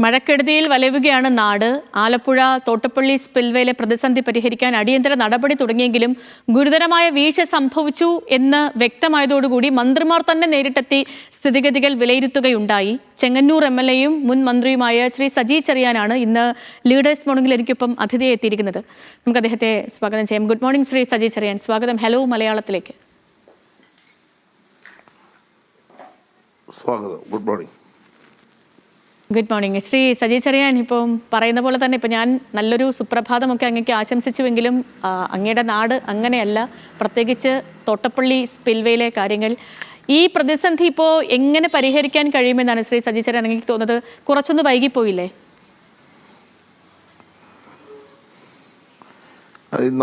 മഴക്കെടുതിയിൽ വലയുകയാണ് നാട്. ആലപ്പുഴ തോട്ടപ്പള്ളി സ്പിൽവേയിലെ പ്രതിസന്ധി പരിഹരിക്കാൻ അടിയന്തര നടപടി തുടങ്ങിയെങ്കിലും ഗുരുതരമായ വീഴ്ച സംഭവിച്ചു എന്ന് വ്യക്തമായതോടുകൂടി മന്ത്രിമാർ തന്നെ നേരിട്ടെത്തി സ്ഥിതിഗതികൾ വിലയിരുത്തുകയുണ്ടായി. ചെങ്ങന്നൂർ MLAയും മുൻ മന്ത്രിയുമായ ശ്രീ സജി ചെറിയാനാണ് ഇന്ന് ലീഡേഴ്സ് മോർണിംഗിൽ എനിക്കൊപ്പം അതിഥിയെ എത്തിയിരിക്കുന്നത്. നമുക്ക് അദ്ദേഹത്തെ സ്വാഗതം ചെയ്യാം. ഗുഡ് മോർണിംഗ് ശ്രീ സജി ചെറിയാൻ, സ്വാഗതം ഹലോ മലയാളത്തിലേക്ക്. സ്വാഗതം. Good morning. Good morning Shri Saji Cheriyan. ഇപ്പം പറയുന്ന പോലെ തന്നെ ഇപ്പം ഞാൻ നല്ലൊരു സുപ്രഭാതമൊക്കെ അങ്ങേക്ക് ആശംസിച്ചുവെങ്കിലും അങ്ങയുടെ നാട് അങ്ങനെയല്ല, പ്രത്യേകിച്ച് തോട്ടപ്പള്ളി സ്പിൽവേയിലെ കാര്യങ്ങൾ. ഈ പ്രതിസന്ധി ഇപ്പോൾ എങ്ങനെ പരിഹരിക്കാൻ കഴിയുമെന്നാണ് ശ്രീ സജി ചെറിയാൻ അങ്ങേക്ക് തോന്നുന്നത്? കുറച്ചൊന്ന് വൈകിപ്പോയില്ലേ?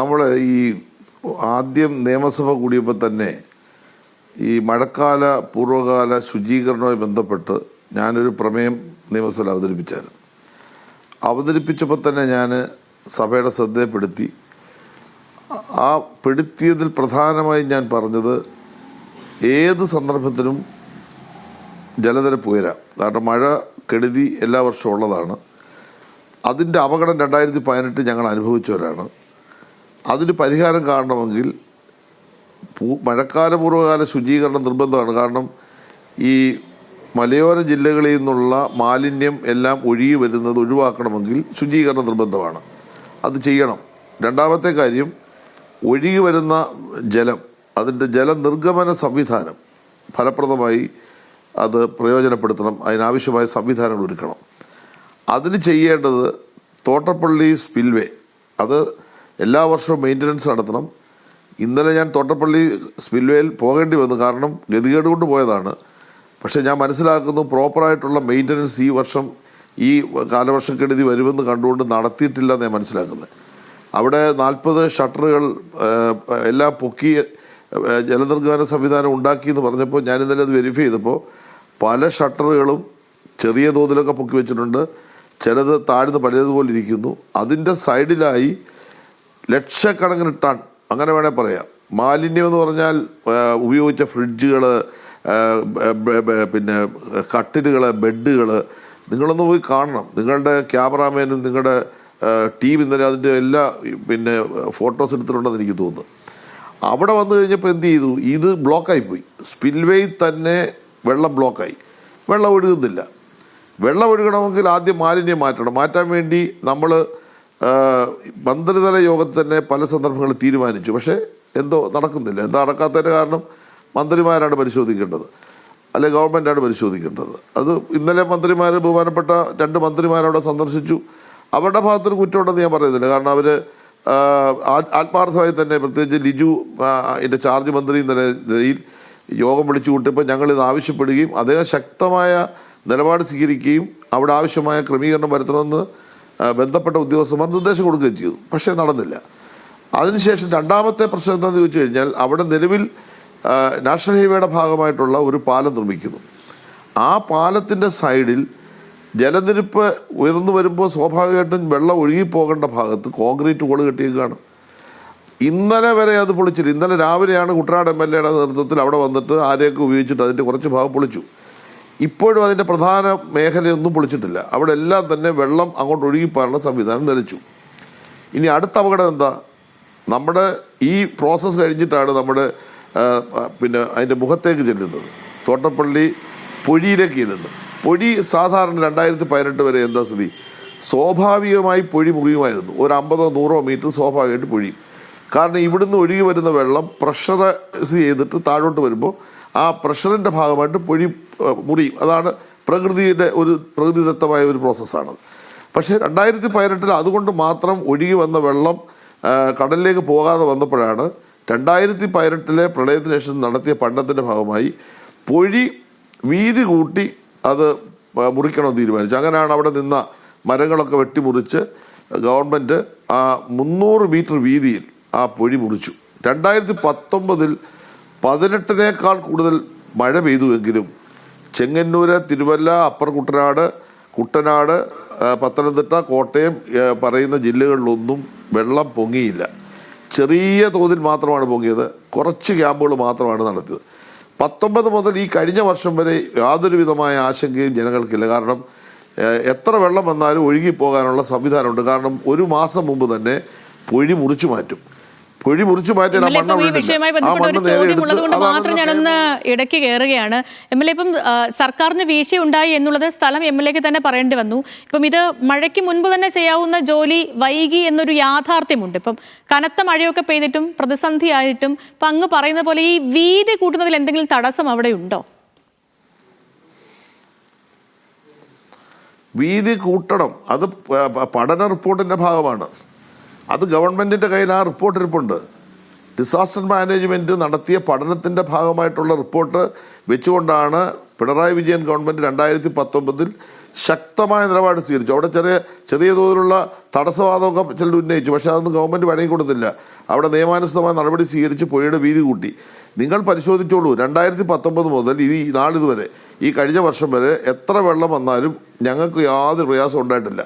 നമ്മൾ ഈ ആദ്യം നിയമസഭ കൂടിയപ്പോൾ തന്നെ ഈ മഴക്കാല പൂർവ്വകാല ശുചീകരണവുമായി ബന്ധപ്പെട്ട് ഞാനൊരു പ്രമേയം നിയമസഭയിൽ അവതരിപ്പിച്ചപ്പോൾ തന്നെ ഞാൻ സഭയുടെ ശ്രദ്ധയെപ്പെടുത്തി. ആ പെടുത്തിയതിൽ പ്രധാനമായും ഞാൻ പറഞ്ഞത്, ഏത് സന്ദർഭത്തിലും ജലനിരപ്പ് ഉയരാം. കാരണം മഴ കെടുതി എല്ലാ വർഷവും ഉള്ളതാണ്. അതിൻ്റെ അപകടം 2018 ഞങ്ങൾ അനുഭവിച്ചവരാണ്. അതിന് പരിഹാരം കാണണമെങ്കിൽ മഴക്കാല പൂർവ്വകാല ശുചീകരണം നിർബന്ധമാണ്. കാരണം ഈ മലയോര ജില്ലകളിൽ നിന്നുള്ള മാലിന്യം എല്ലാം ഒഴുകി വരുന്നത് ഒഴിവാക്കണമെങ്കിൽ ശുചീകരണം നിർബന്ധമാണ്. അത് ചെയ്യണം. രണ്ടാമത്തെ കാര്യം, ഒഴുകി വരുന്ന ജലം, അതിൻ്റെ ജലനിർഗമന സംവിധാനം ഫലപ്രദമായി അത് പ്രയോജനപ്പെടുത്തണം. അതിനാവശ്യമായ സംവിധാനങ്ങൾ ഒരുക്കണം. അതിന് ചെയ്യേണ്ടത് തോട്ടപ്പള്ളി സ്പിൽവേ, അത് എല്ലാ വർഷവും മെയിൻ്റനൻസ് നടത്തണം. ഇന്നലെ ഞാൻ തോട്ടപ്പള്ളി സ്പിൽവേയിൽ പോകേണ്ടി വന്നു. കാരണം ഗതികേട് കൊണ്ട് പോയതാണ്. പക്ഷേ ഞാൻ മനസ്സിലാക്കുന്നു, പ്രോപ്പറായിട്ടുള്ള മെയിൻ്റനൻസ് ഈ വർഷം ഈ കാലവർഷക്കെടുതി വരുമെന്ന് കണ്ടുകൊണ്ട് നടത്തിയിട്ടില്ല എന്ന് ഞാൻ മനസ്സിലാക്കുന്നത്. അവിടെ 40 ഷട്ടറുകൾ എല്ലാം പൊക്കി ജലനിർഗമന സംവിധാനം ഉണ്ടാക്കിയെന്ന് പറഞ്ഞപ്പോൾ ഞാൻ ഇന്നലെ അത് വെരിഫൈ ചെയ്തപ്പോൾ പല ഷട്ടറുകളും ചെറിയ തോതിലൊക്കെ പൊക്കി വെച്ചിട്ടുണ്ട്. ചിലത് താഴ്ന്ന് പഴയതുപോലെ ഇരിക്കുന്നു. അതിൻ്റെ സൈഡിലായി ലക്ഷക്കണക്കിന് ടൺ, അങ്ങനെ വേണേൽ പറയാം, മാലിന്യം എന്ന് പറഞ്ഞാൽ ഉപയോഗിച്ച ഫ്രിഡ്ജുകൾ, പിന്നെ കട്ടിലുകൾ, ബെഡുകൾ. നിങ്ങളൊന്ന് പോയി കാണണം. നിങ്ങളുടെ ക്യാമറാമാനും നിങ്ങളുടെ ടീം ഇന്നലെ അതിൻ്റെ എല്ലാ ഫോട്ടോസ് എടുത്തിട്ടുണ്ടെന്ന് എനിക്ക് തോന്നുന്നു. അവിടെ വന്നു കഴിഞ്ഞപ്പോൾ എന്ത് ചെയ്തു? ഇത് ബ്ലോക്കായിപ്പോയി. സ്പിൽവേയിൽ തന്നെ വെള്ളം ബ്ലോക്കായി. വെള്ളം ഒഴുകുന്നില്ല. വെള്ളം ഒഴുകണമെങ്കിൽ ആദ്യം മാലിന്യം മാറ്റാൻ വേണ്ടി നമ്മൾ മന്ത്രിതല യോഗത്തിൽ തന്നെ പല സന്ദർഭങ്ങളിൽ തീരുമാനിച്ചു. പക്ഷേ എന്തോ നടക്കുന്നില്ല. എന്താ നടക്കാത്തതിൻ്റെ കാരണം മന്ത്രിമാരാണ് പരിശോധിക്കേണ്ടത്, അല്ലെ ഗവൺമെൻറ്റാണ് പരിശോധിക്കേണ്ടത്. അത് ഇന്നലെ മന്ത്രിമാർ, ബഹുമാനപ്പെട്ട 2 മന്ത്രിമാരവിടെ സന്ദർശിച്ചു. അവരുടെ ഭാഗത്തൊരു കുറ്റമുണ്ടെന്ന് ഞാൻ പറയുന്നില്ല. കാരണം അവർ ആത്മാർത്ഥമായി തന്നെ, പ്രത്യേകിച്ച് ലിജു ഇതിൻ്റെ ചാർജ് മന്ത്രി നിലയിൽ യോഗം വിളിച്ചു കൂട്ടിയപ്പോൾ ഞങ്ങളിത് ആവശ്യപ്പെടുകയും അദ്ദേഹം ശക്തമായ നിലപാട് സ്വീകരിക്കുകയും അവിടെ ആവശ്യമായ ക്രമീകരണം വരുത്തണമെന്ന് ബന്ധപ്പെട്ട ഉദ്യോഗസ്ഥന്മാർ നിർദ്ദേശം കൊടുക്കുകയും ചെയ്തു. പക്ഷേ നടന്നില്ല. അതിനുശേഷം രണ്ടാമത്തെ പ്രശ്നം എന്താണെന്ന് ചോദിച്ചു കഴിഞ്ഞാൽ, അവിടെ നിലവിൽ നാഷണൽ ഹൈവേയുടെ ഭാഗമായിട്ടുള്ള ഒരു പാലം നിർമ്മിക്കുന്നു. ആ പാലത്തിൻ്റെ സൈഡിൽ ജലനിരപ്പ് ഉയർന്നു വരുമ്പോൾ സ്വാഭാവികമായിട്ടും വെള്ളം ഒഴുകിപ്പോകേണ്ട ഭാഗത്ത് കോൺക്രീറ്റ് വോള് കെട്ടിയേക്കാണ്. ഇന്നലെ വരെ അത് പൊളിച്ചില്ല. ഇന്നലെ രാവിലെയാണ് കുട്ടനാട് MLAയുടെ നേതൃത്വത്തിൽ അവിടെ വന്നിട്ട് ആരെയൊക്കെ ഉപയോഗിച്ചിട്ട് അതിൻ്റെ കുറച്ച് ഭാഗം പൊളിച്ചു. ഇപ്പോഴും അതിൻ്റെ പ്രധാന മേഖലയൊന്നും പൊളിച്ചിട്ടില്ല. അവിടെ എല്ലാം തന്നെ വെള്ളം അങ്ങോട്ട് ഒഴുകിപ്പോകാനുള്ള സംവിധാനം നിലച്ചു. ഇനി അടുത്ത അപകടം എന്താ? നമ്മുടെ ഈ പ്രോസസ്സ് കഴിഞ്ഞിട്ടാണ് നമ്മുടെ അതിൻ്റെ മുഖത്തേക്ക് ചെല്ലുന്നത്, തോട്ടപ്പള്ളി പൊഴിയിലേക്ക് ചെല്ലുന്നത്. പൊഴി സാധാരണ 2018 വരെ എന്താ സ്ഥിതി? സ്വാഭാവികമായി പൊഴി മുറിയുമായിരുന്നു. ഒരു 50-100 മീറ്റർ സ്വാഭാവികമായിട്ട് പൊഴിയും. കാരണം ഇവിടുന്ന് ഒഴുകി വരുന്ന വെള്ളം പ്രഷറൈസ് ചെയ്തിട്ട് താഴോട്ട് വരുമ്പോൾ ആ പ്രഷറിൻ്റെ ഭാഗമായിട്ട് പൊഴി മുറിയും. അതാണ് പ്രകൃതിദത്തമായ ഒരു പ്രോസസ്സാണത്. പക്ഷേ 2018 അതുകൊണ്ട് മാത്രം ഒഴുകി വന്ന വെള്ളം കടലിലേക്ക് പോകാതെ വന്നപ്പോഴാണ് 2018 പ്രളയത്തിന് ശേഷം നടത്തിയ പഠനത്തിൻ്റെ ഭാഗമായി പൊഴി വീതി കൂട്ടി അത് മുറിക്കണമെന്ന് തീരുമാനിച്ചു. അങ്ങനെയാണ് അവിടെ നിന്ന മരങ്ങളൊക്കെ വെട്ടിമുറിച്ച് ഗവൺമെൻറ് ആ 300 മീറ്റർ വീതിയിൽ ആ പൊഴി മുറിച്ചു. 2019 18നേക്കാൾ കൂടുതൽ മഴ പെയ്തുവെങ്കിലും ചെങ്ങന്നൂർ, തിരുവല്ല, അപ്പർ കുട്ടനാട്, പത്തനംതിട്ട, കോട്ടയം പറയുന്ന ജില്ലകളിലൊന്നും വെള്ളം പൊങ്ങിയില്ല. ചെറിയ തോതിൽ മാത്രമാണ് പൊങ്ങിയത്. കുറച്ച് ക്യാമ്പുകൾ മാത്രമാണ് നടത്തിയത്. 19 മുതൽ ഈ കഴിഞ്ഞ വർഷം വരെ യാതൊരു വിധമായ ആശങ്കയും ജനങ്ങൾക്കില്ല. കാരണം എത്ര വെള്ളം വന്നാലും ഒഴുകിപ്പോകാനുള്ള സംവിധാനമുണ്ട്. കാരണം ഒരു മാസം മുമ്പ് തന്നെ പൊഴി മുറിച്ചു മാറ്റും. പൊഴി മുറിച്ചു മാറ്റിയാൽ ആ മണ്ണ് ഈ വിഷയവുമായി ബന്ധപ്പെട്ട ഒരു ചോദ്യം ഉള്ളതുകൊണ്ട് മാത്രം ഞാനൊന്ന് ഇടയ്ക്ക് കയറുകയാണ്. MLA, ഇപ്പം സർക്കാരിന് വീഴ്ചയുണ്ടായി എന്നുള്ളത് സ്ഥലം MLAക്ക് തന്നെ പറയേണ്ടി വന്നു. ഇപ്പം ഇത് മഴയ്ക്ക് മുൻപ് തന്നെ ചെയ്യാവുന്ന ജോലി വൈകി എന്നൊരു യാഥാർത്ഥ്യമുണ്ട്. ഇപ്പം കനത്ത മഴയൊക്കെ പെയ്തിട്ടും പ്രതിസന്ധിയായിട്ടും ഇപ്പം അങ്ങ് പറയുന്ന പോലെ ഈ വീതി കൂട്ടുന്നതിൽ എന്തെങ്കിലും തടസ്സം അവിടെ ഉണ്ടോ? വീതി കൂട്ടണം, അത് പഠന റിപ്പോർട്ടിൻ്റെ ഭാഗമാണ്. അത് ഗവൺമെൻറ്റിൻ്റെ കയ്യിൽ ആ റിപ്പോർട്ട് ഇരിപ്പുണ്ട്. ഡിസാസ്റ്റർ മാനേജ്മെൻറ്റ് നടത്തിയ പഠനത്തിൻ്റെ ഭാഗമായിട്ടുള്ള റിപ്പോർട്ട് വെച്ചുകൊണ്ടാണ് പിണറായി വിജയൻ ഗവൺമെൻറ് 2019 ശക്തമായ നിലപാട് സ്വീകരിച്ചു. അവിടെ ചെറിയ തോതിലുള്ള തടസ്സവാദമൊക്കെ ചിലർ ഉന്നയിച്ചു. പക്ഷേ അതൊന്നും ഗവൺമെൻറ് വഴങ്ങി കൊടുത്തില്ല. അവിടെ നിയമാനുസൃതമായ നടപടി സ്വീകരിച്ച് പുഴയുടെ വീതി കൂട്ടി. നിങ്ങൾ പരിശോധിച്ചോളൂ, 2019 മുതൽ ഈ നാളിതുവരെ, ഈ കഴിഞ്ഞ വർഷം വരെ എത്ര വെള്ളം വന്നാലും ഞങ്ങൾക്ക് യാതൊരു പ്രയാസം ഉണ്ടായിട്ടില്ല.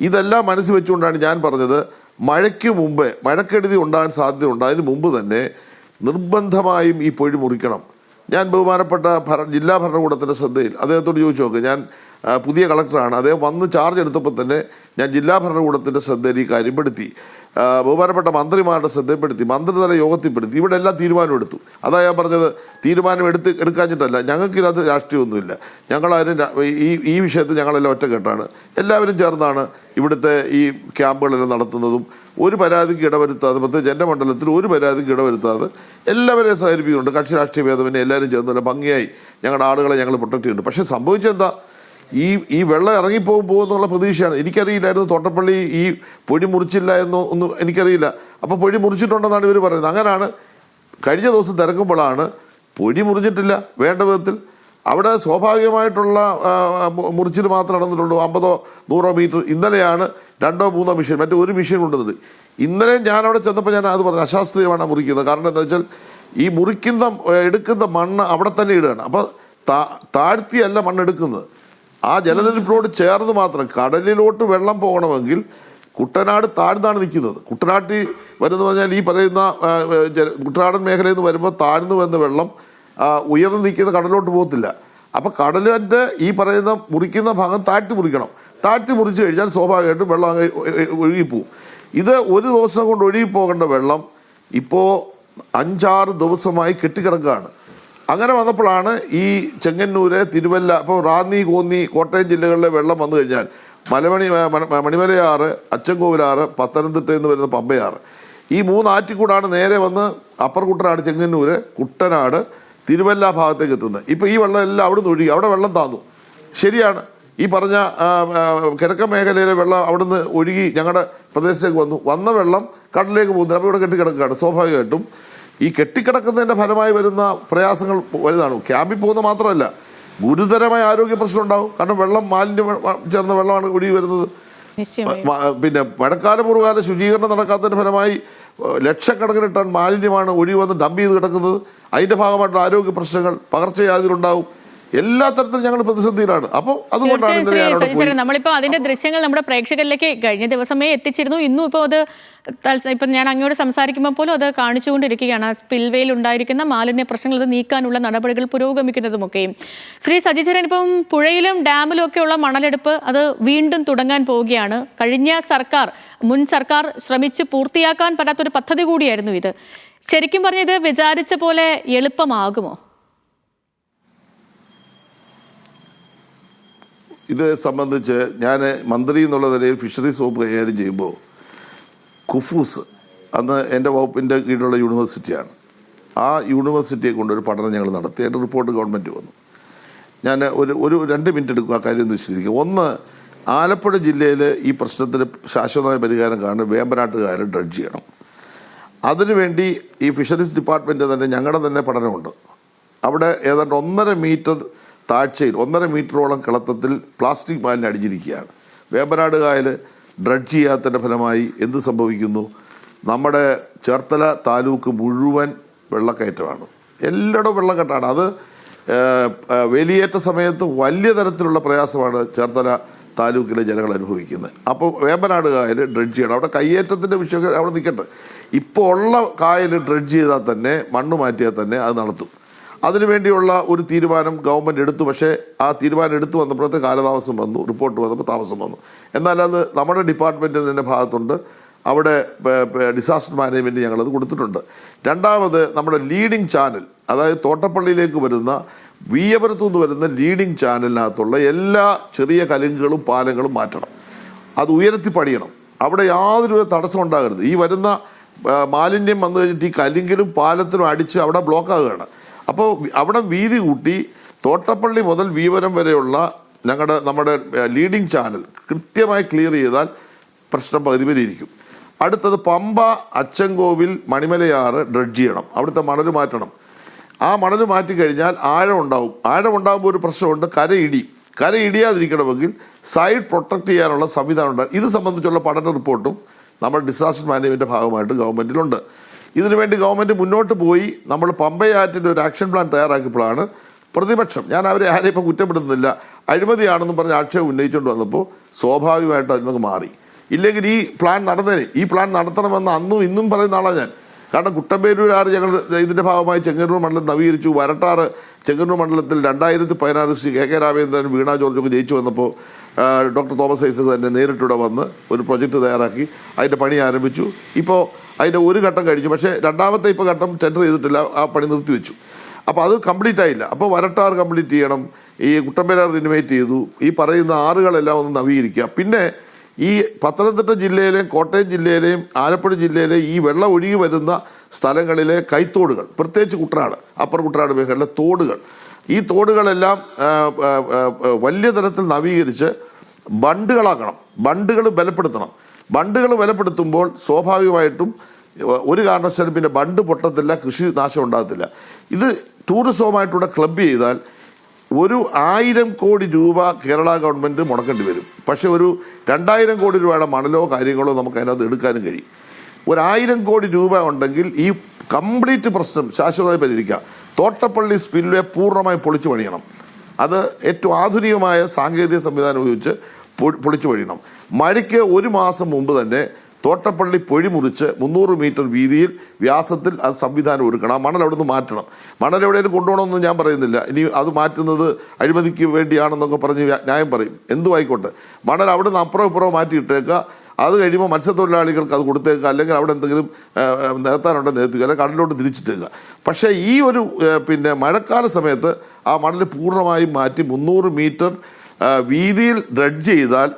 ഇതെല്ലാം മനസ്സിൽ വെച്ചുകൊണ്ടാണ് ഞാൻ പറഞ്ഞത്, മഴയ്ക്ക് മുമ്പേ, മഴക്കെടുതി ഉണ്ടാകാൻ സാധ്യതയുണ്ട്, അതിന് മുമ്പ് തന്നെ നിർബന്ധമായും ഈ പൊഴി മുറിക്കണം. ഞാൻ ബഹുമാനപ്പെട്ട ജില്ലാ ഭരണകൂടത്തിൻ്റെ ശ്രദ്ധയിൽ അദ്ദേഹത്തോട് ചോദിച്ചു നോക്ക്. ഞാൻ പുതിയ കളക്ടറാണ്. അദ്ദേഹം വന്ന് ചാർജ് എടുത്തപ്പോൾ തന്നെ ഞാൻ ജില്ലാ ഭരണകൂടത്തിൻ്റെ ശ്രദ്ധയിൽ ഈ കാര്യം പെടുത്തി. ബഹുമാനപ്പെട്ട മന്ത്രിമാരുടെ ശ്രദ്ധപ്പെടുത്തി, മന്ത്രിതല യോഗത്തിൽപ്പെടുത്തി. ഇവിടെ എല്ലാം തീരുമാനമെടുത്തു. അതാ ഞാൻ പറഞ്ഞത്, തീരുമാനം എടുക്കാഞ്ഞിട്ടല്ല, ഞങ്ങൾക്കിതിനകത്ത് രാഷ്ട്രീയമൊന്നുമില്ല. ഞങ്ങളതിന് ഈ വിഷയത്തിൽ ഞങ്ങളെല്ലാം ഒറ്റക്കെട്ടാണ്. എല്ലാവരും ചേർന്നാണ് ഇവിടുത്തെ ഈ ക്യാമ്പുകളെല്ലാം നടത്തുന്നതും. ഒരു പരാതിക്ക് ഇടവരുത്താതെ, പ്രത്യേകിച്ച് എൻ്റെ മണ്ഡലത്തിൽ ഒരു പരാതിക്ക് ഇടവരുത്താതെ എല്ലാവരെയും സഹകരിപ്പിക്കുന്നുണ്ട്. കക്ഷി രാഷ്ട്രീയ ഭേദമന്യേ എല്ലാവരും ചേർന്ന് ഭംഗിയായി ഞങ്ങളുടെ ആളുകളെ ഞങ്ങൾ പ്രൊട്ടക്ട് ചെയ്യുന്നുണ്ട്. പക്ഷേ സംഭവിച്ചെന്താ, ഈ വെള്ളം പോകുമെന്നുള്ള പ്രതീക്ഷയാണ്. എനിക്കറിയില്ലായിരുന്നു തോട്ടപ്പള്ളി ഈ പൊഴി മുറിച്ചില്ല ഒന്നും എനിക്കറിയില്ല. അപ്പോൾ പൊഴി മുറിച്ചിട്ടുണ്ടെന്നാണ് ഇവർ പറയുന്നത്. അങ്ങനെയാണ് കഴിഞ്ഞ ദിവസം തിരക്കുമ്പോഴാണ് പൊഴി മുറിഞ്ഞിട്ടില്ല വേണ്ട വിധത്തിൽ. അവിടെ സ്വാഭാവികമായിട്ടുള്ള മുറിച്ചിൽ മാത്രം നടന്നിട്ടുള്ളൂ, 50-100 മീറ്റർ. ഇന്നലെയാണ് 2-3 മെഷീൻ, മറ്റേ ഒരു മെഷീൻ കൊണ്ടുവന്നത്. ഇന്നലെ ഞാൻ അവിടെ ചെന്നപ്പോൾ ഞാൻ അത് പറഞ്ഞു, അശാസ്ത്രീയമാണ് മുറിക്കുന്നത്. കാരണം എന്താ വെച്ചാൽ ഈ എടുക്കുന്ന മണ്ണ് അവിടെ തന്നെ ഇടുകയാണ്. അപ്പോൾ താഴ്ത്തിയല്ല മണ്ണെടുക്കുന്നത്, ആ ജലനിരപ്പിനോട് ചേർന്ന് മാത്രം. കടലിലോട്ട് വെള്ളം പോകണമെങ്കിൽ കുട്ടനാട് താഴ്ന്നാണ് നിൽക്കുന്നത്. കുട്ടനാട്ടിൽ വരുന്ന പറഞ്ഞാൽ ഈ പറയുന്ന കുട്ടനാടൻ മേഖലയിൽ നിന്ന് വരുമ്പോൾ താഴ്ന്നു വരുന്ന വെള്ളം ഉയർന്നു നിൽക്കുന്ന കടലിലോട്ട് പോകത്തില്ല. അപ്പോൾ കടലിൻ്റെ ഈ പറയുന്ന മുറിക്കുന്ന ഭാഗം താഴ്ത്തി മുറിക്കണം. താഴ്ത്തി മുറിച്ച് കഴിഞ്ഞാൽ സ്വാഭാവികമായിട്ടും വെള്ളം ഒഴുകിപ്പോവും. ഇത് ഒരു ദിവസം കൊണ്ട് ഒഴുകിപ്പോകേണ്ട വെള്ളം ഇപ്പോൾ 5-6 ദിവസമായി കെട്ടിക്കിടക്കുകയാണ്. അങ്ങനെ വന്നപ്പോഴാണ് ഈ ചെങ്ങന്നൂര്, തിരുവല്ല, അപ്പോൾ റാന്നി, കോന്നി, കോട്ടയം ജില്ലകളിലെ വെള്ളം വന്നു കഴിഞ്ഞാൽ മണിമലയാറ്, അച്ചൻകോവിലാറ്, പത്തനംതിട്ടയിൽ നിന്ന് വരുന്ന പമ്പയാറ്, ഈ 3 ആറ്റിക്കൂടാണ് നേരെ വന്ന് അപ്പർ കുട്ടനാട്, ചെങ്ങന്നൂര്, കുട്ടനാട്, തിരുവല്ല ഭാഗത്തേക്ക് എത്തുന്നത്. ഇപ്പോൾ ഈ വെള്ളം എല്ലാം അവിടെ നിന്ന് ഒഴുകി, അവിടെ വെള്ളം താന്നു. ശരിയാണ്, ഈ പറഞ്ഞ കിഴക്കൻ മേഖലയിലെ വെള്ളം അവിടുന്ന് ഒഴുകി ഞങ്ങളുടെ പ്രദേശത്തേക്ക് വന്ന വെള്ളം കടലിലേക്ക് പോകുന്നില്ല. അപ്പോൾ ഇവിടെ കെട്ടിക്കിടക്കുകയാണ്. സ്വാഭാവികമായിട്ടും ഈ കെട്ടിക്കിടക്കുന്നതിൻ്റെ ഫലമായി വരുന്ന പ്രയാസങ്ങൾ വലുതാണ്. ക്യാമ്പിൽ പോകുന്ന മാത്രമല്ല, ഗുരുതരമായ ആരോഗ്യ പ്രശ്നം ഉണ്ടാവും. കാരണം മാലിന്യം ചേർന്ന വെള്ളമാണ് ഒഴുകി വരുന്നത്. പിന്നെ മഴക്കാല ശുചീകരണം നടക്കാത്തതിൻ്റെ ഫലമായി ലക്ഷക്കണക്കിന് ടൺ മാലിന്യമാണ് ഒഴുകി വന്ന് ഡംപ് ചെയ്ത് കിടക്കുന്നത്. അതിൻ്റെ ഭാഗമായിട്ടുള്ള ആരോഗ്യ പ്രശ്നങ്ങൾ, പകർച്ചവ്യാധികളുണ്ടാവും. എല്ലാ തരത്തിലും ഞങ്ങൾ പ്രതിസന്ധിയിലാണ്. അപ്പോൾ അതുകൊണ്ടാണ് നമ്മളിപ്പോൾ അതിന്റെ ദൃശ്യങ്ങൾ നമ്മുടെ പ്രേക്ഷകരിലേക്ക് കഴിഞ്ഞ ദിവസമേ എത്തിച്ചിരുന്നു. ഇന്നും ഇപ്പോൾ അത് ഇപ്പം ഞാൻ അങ്ങോട്ട് സംസാരിക്കുമ്പോൾ പോലും അത് കാണിച്ചുകൊണ്ടിരിക്കുകയാണ്. സ്പിൽവേയിൽ ഉണ്ടായിരിക്കുന്ന മാലിന്യ പ്രശ്നങ്ങൾ അത് നീക്കാനുള്ള നടപടികൾ പുരോഗമിക്കുന്നതുമൊക്കെയും. ശ്രീ സജിചരൻ, ഇപ്പം പുഴയിലും ഡാമിലും ഒക്കെയുള്ള മണലെടുപ്പ് അത് വീണ്ടും തുടങ്ങാൻ പോവുകയാണ്. കഴിഞ്ഞ മുൻ സർക്കാർ ശ്രമിച്ച് പൂർത്തിയാക്കാൻ പറ്റാത്തൊരു പദ്ധതി കൂടിയായിരുന്നു ഇത്. ശരിക്കും പറഞ്ഞാൽ ഇത് വിചാരിച്ച പോലെ എളുപ്പമാകുമോ? ഇത് സംബന്ധിച്ച് ഞാൻ മന്ത്രി എന്നുള്ള നിലയിൽ ഫിഷറീസ് വകുപ്പ് കൈകാര്യം ചെയ്യുമ്പോൾ കുഫൂസ് അന്ന് എൻ്റെ വകുപ്പിൻ്റെ കീഴിലുള്ള യൂണിവേഴ്സിറ്റിയാണ്. ആ യൂണിവേഴ്സിറ്റിയെ കൊണ്ടൊരു പഠനം ഞങ്ങൾ നടത്തി. അതിൻ്റെ റിപ്പോർട്ട് ഗവൺമെൻറ് വന്നു. ഞാൻ ഒരു 2 മിനിറ്റ് എടുക്കും ആ കാര്യം ഒന്ന് വിശദീകരിക്കും. ഒന്ന്, ആലപ്പുഴ ജില്ലയിൽ ഈ പ്രശ്നത്തിന് ശാശ്വതമായ പരിഹാരം കാണാൻ വേമ്പനാട്ടുകാർ ഡ്രഡ്ജ് ചെയ്യണം. അതിനുവേണ്ടി ഈ ഫിഷറീസ് ഡിപ്പാർട്ട്മെൻറ്റ് തന്നെ ഞങ്ങളുടെ തന്നെ പഠനമുണ്ട്. അവിടെ ഏതാണ്ട് 1.5 മീറ്റർ താഴ്ചയിൽ 1.5 മീറ്ററോളം കിളത്തത്തിൽ പ്ലാസ്റ്റിക് മാലിന്യം അടിഞ്ഞിരിക്കുകയാണ്. വേമ്പനാട് കായൽ ഡ്രഡ്ജ് ചെയ്യാത്തതിൻ്റെ ഫലമായി എന്ത് സംഭവിക്കുന്നു? നമ്മുടെ ചേർത്തല താലൂക്ക് മുഴുവൻ വെള്ളക്കയറ്റമാണ്. എല്ലായിടവും വെള്ളക്കെട്ടാണ്. അത് വേലിയേറ്റ സമയത്ത് വലിയ തരത്തിലുള്ള പ്രയാസമാണ് ചേർത്തല താലൂക്കിലെ ജനങ്ങൾ അനുഭവിക്കുന്നത്. അപ്പോൾ വേമ്പനാട് കായൽ ഡ്രഡ്ജ് ചെയ്യണം. അവിടെ കയ്യേറ്റത്തിൻ്റെ വിഷയം അവിടെ നിൽക്കട്ടെ. ഇപ്പോൾ ഉള്ള കായൽ ഡ്രഡ്ജ് ചെയ്താൽ തന്നെ, മണ്ണ് മാറ്റിയാൽ തന്നെ അത് നടത്തും. അതിനുവേണ്ടിയുള്ള ഒരു തീരുമാനം ഗവൺമെൻറ് എടുത്തു. പക്ഷേ ആ തീരുമാനം എടുത്തു വന്നപ്പോഴത്തെ കാലതാമസം വന്നു, റിപ്പോർട്ട് വന്നപ്പോൾ താമസം വന്നു. എന്നാൽ അത് നമ്മുടെ ഡിപ്പാർട്ട്മെൻറ്റിൻ്റെ ഭാഗത്തുണ്ട്. അവിടെ ഡിസാസ്റ്റർ മാനേജ്മെൻറ്റ് ഞങ്ങളത് കൊടുത്തിട്ടുണ്ട്. രണ്ടാമത് നമ്മുടെ ലീഡിംഗ് ചാനൽ, അതായത് തോട്ടപ്പള്ളിയിലേക്ക് വരുന്ന വീയപുരത്തു നിന്ന് വരുന്ന ലീഡിംഗ് ചാനലിനകത്തുള്ള എല്ലാ ചെറിയ കലുങ്കുകളും പാലങ്ങളും മാറ്റണം. അത് ഉയർത്തി പണിയണം. അവിടെ യാതൊരു തടസ്സം ഉണ്ടാകരുത്. ഈ വരുന്ന മാലിന്യം വന്നു കഴിഞ്ഞിട്ട് ഈ കലുങ്കിലും പാലത്തിനും അടിച്ച് അവിടെ ബ്ലോക്കാകുകയാണ്. അപ്പോൾ അവിടെ വീതി കൂട്ടി തോട്ടപ്പള്ളി മുതൽ വീവരം വരെയുള്ള നമ്മുടെ ലീഡിംഗ് ചാനൽ കൃത്യമായി ക്ലിയർ ചെയ്താൽ പ്രശ്നം പകുതി വരെയിരിക്കും. അടുത്തത് പമ്പ, അച്ചൻകോവിൽ, മണിമലയാറ് ഡ്രഡ്ജ് ചെയ്യണം. അവിടുത്തെ മണൽ മാറ്റണം. ആ മണൽ മാറ്റിക്കഴിഞ്ഞാൽ ആഴം ഉണ്ടാവും. ആഴം ഉണ്ടാകുമ്പോൾ ഒരു പ്രശ്നമുണ്ട്, കര ഇടിയാതിരിക്കണമെങ്കിൽ സൈഡ് പ്രൊട്ടക്ട് ചെയ്യാനുള്ള സംവിധാനം ഉണ്ടാകും. ഇത് സംബന്ധിച്ചുള്ള പഠന റിപ്പോർട്ടും നമ്മൾ ഡിസാസ്റ്റർ മാനേജ്മെൻറ്റിൻ്റെ ഭാഗമായിട്ട് ഗവൺമെൻറ്റിലുണ്ട്. ഇതിനുവേണ്ടി ഗവൺമെൻറ് മുന്നോട്ട് പോയി നമ്മൾ പമ്പയാറ്റിൻ്റെ ഒരു ആക്ഷൻ പ്ലാൻ തയ്യാറാക്കിയപ്പോഴാണ് പ്രതിപക്ഷം, ഞാൻ അവരെ ആരെയും ഇപ്പോൾ കുറ്റപ്പെടുത്തുന്നില്ല, അഴിമതിയാണെന്ന് പറഞ്ഞ് ആക്ഷേപം ഉന്നയിച്ചുകൊണ്ട് വന്നപ്പോൾ സ്വാഭാവികമായിട്ട് അതിൽ മാറി. ഇല്ലെങ്കിൽ ഈ പ്ലാൻ നടത്തണമെന്ന് അന്നും ഇന്നും പറയുന്ന ആളാണ് ഞാൻ. കാരണം കുട്ടമ്പേരൂരാറ് ഞങ്ങൾ ഇതിൻ്റെ ഭാഗമായി ചെങ്ങന്നൂർ മണ്ഡലം നവീകരിച്ചു. വരട്ടാറ് ചെങ്ങന്നൂർ മണ്ഡലത്തിൽ 2016 ശ്രീ കെ രാമേന്ദ്രൻ, വീണ ജോർജൊക്കെ ജയിച്ചു വന്നപ്പോൾ ഡോക്ടർ തോമസ് ഐസക് തന്നെ നേരിട്ടിവിടെ വന്ന് ഒരു പ്രൊജക്റ്റ് തയ്യാറാക്കി അതിൻ്റെ പണി ആരംഭിച്ചു. ഇപ്പോൾ അതിൻ്റെ ഒരു ഘട്ടം കഴിഞ്ഞു. പക്ഷേ രണ്ടാമത്തെ ഇപ്പോൾ ഘട്ടം ടെൻഡർ ചെയ്തിട്ടില്ല, ആ പണി നിർത്തിവെച്ചു. അപ്പോൾ അത് കംപ്ലീറ്റ് ആയില്ല. അപ്പോൾ വരട്ടാറ് കംപ്ലീറ്റ് ചെയ്യണം, ഈ കുട്ടമ്പേരാർ റിനോവേറ്റ് ചെയ്തു, ഈ പറയുന്ന ആറുകളെല്ലാം ഒന്ന് നവീകരിക്കുക. പിന്നെ ഈ പത്തനംതിട്ട ജില്ലയിലെയും കോട്ടയം ജില്ലയിലെയും ആലപ്പുഴ ജില്ലയിലെയും ഈ വെള്ളം ഒഴുകി വരുന്ന സ്ഥലങ്ങളിലെ കൈത്തോടുകൾ, പ്രത്യേകിച്ച് കുട്ടനാട്, അപ്പർ കുട്ടനാട് മേഖലയിലെ തോടുകൾ, ഈ തോടുകളെല്ലാം വലിയ തരത്തിൽ നവീകരിച്ച് ബണ്ടുകളാക്കണം. ബണ്ടുകൾ ബലപ്പെടുത്തണം. ബണ്ടുകൾ ബലപ്പെടുത്തുമ്പോൾ സ്വാഭാവികമായിട്ടും ഒരു കാരണവശാലും പിന്നെ ബണ്ട് പൊട്ടത്തില്ല, കൃഷി നാശം ഉണ്ടാകത്തില്ല. ഇത് ടൂറിസവുമായിട്ടുള്ള ക്ലബ് ചെയ്താൽ 1000 കോടി രൂപ കേരള ഗവൺമെൻറ് മുടക്കേണ്ടി വരും. പക്ഷേ ഒരു 2000 കോടി രൂപയുടെ മണലോ കാര്യങ്ങളോ നമുക്ക് അതിനകത്ത് എടുക്കാനും കഴിയും. 1000 കോടി രൂപ ഉണ്ടെങ്കിൽ ഈ കംപ്ലീറ്റ് പ്രശ്നം ശാശ്വതമായി പരിഹരിക്കാം. തോട്ടപ്പള്ളി സ്പിൽവേ പൂർണ്ണമായും പൊളിച്ചു പണിയണം. അത് ഏറ്റവും ആധുനികമായ സാങ്കേതിക സംവിധാനം ഉപയോഗിച്ച് പൊളിച്ചു പണിയണം. മഴയ്ക്ക് 1 മാസം മുമ്പ് തന്നെ തോട്ടപ്പള്ളി പൊഴി മുറിച്ച് 300 മീറ്റർ വീതിയിൽ വ്യാസത്തിൽ അത് സംവിധാനം ഒരുക്കണം. ആ മണൽ അവിടെ നിന്ന് മാറ്റണം. മണൽ എവിടെയും കൊണ്ടുപോകണമെന്ന് ഞാൻ പറയുന്നില്ല. ഇനി അത് മാറ്റുന്നത് അഴിമതിക്ക് വേണ്ടിയാണെന്നൊക്കെ പറഞ്ഞ് ന്യായം പറയും. എന്തുമായിക്കോട്ടെ, മണൽ അവിടെ നിന്ന് അപ്പുറം ഇപ്പുറം മാറ്റിയിട്ടേക്കുക. അത് കഴിയുമ്പോൾ മത്സ്യത്തൊഴിലാളികൾക്ക് അത് കൊടുത്തേക്കുക, അല്ലെങ്കിൽ അവിടെ എന്തെങ്കിലും നികത്താനുണ്ടെങ്കിൽ നികത്തുക, അല്ലെങ്കിൽ കടലിലോട്ട് തിരിച്ചിട്ടേക്കുക. പക്ഷേ ഈ ഒരു മഴക്കാല സമയത്ത് ആ മണൽ പൂർണ്ണമായും മാറ്റി 300 മീറ്റർ വീതിയിൽ ഡ്രഡ്ജ് ചെയ്താൽ